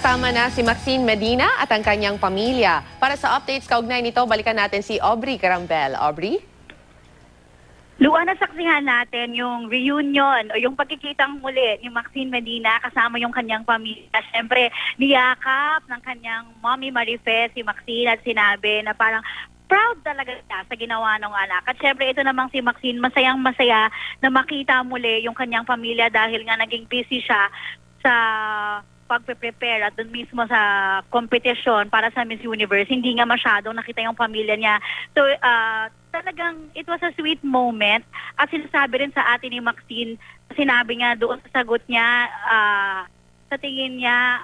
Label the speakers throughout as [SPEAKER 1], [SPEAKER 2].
[SPEAKER 1] Kasama na si Maxine Medina at ang kanyang pamilya. Para sa updates kaugnay nito, balikan natin si Aubrey Carampel. Aubrey?
[SPEAKER 2] Luan, nasaksihan natin yung reunion o yung pagkikitang muli ni Maxine Medina kasama yung kanyang pamilya. Siyempre, niyakap ng kanyang mommy Marife si Maxine at sinabi na parang proud talaga siya sa ginawa ng anak. At syempre, ito namang si Maxine, masayang-masaya na makita muli yung kanyang pamilya dahil nga naging busy siya sa pagpe-prepare at dun mismo sa kompetisyon para sa Miss Universe. Hindi nga masyadong nakita yung pamilya niya. So, talagang it was a sweet moment. At sinasabi rin sa atin ni Maxine, sinabi nga doon sa sagot niya, sa tingin niya,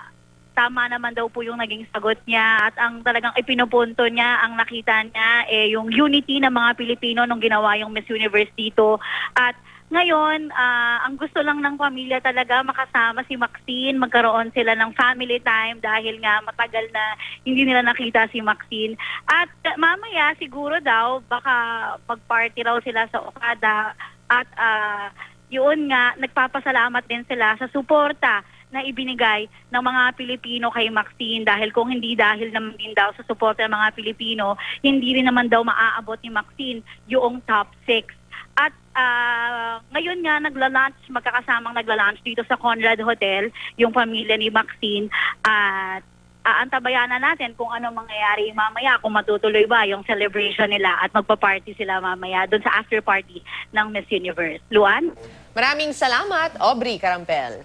[SPEAKER 2] tama naman daw po yung naging sagot niya at ang talagang ipinupunto niya, ang nakita niya, yung unity ng mga Pilipino nung ginawa yung Miss Universe dito. At ngayon, ang gusto lang ng pamilya talaga makasama si Maxine, magkaroon sila ng family time dahil nga matagal na hindi nila nakita si Maxine. At mamaya siguro daw baka mag-party raw sila sa Okada at yun nga, nagpapasalamat din sila sa suporta na ibinigay ng mga Pilipino kay Maxine dahil kung hindi dahil naman din daw sa suporta ng mga Pilipino, hindi rin naman daw maaabot ni Maxine yung top 6. At ngayon nga magkakasamang nagla-lunch dito sa Conrad Hotel, yung pamilya ni Maxine at aantabayan na natin kung ano mangyayari mamaya, kung matutuloy ba yung celebration nila at magpa-party sila mamaya doon sa after party ng Miss Universe. Luan?
[SPEAKER 1] Maraming salamat, Aubrey Carampel.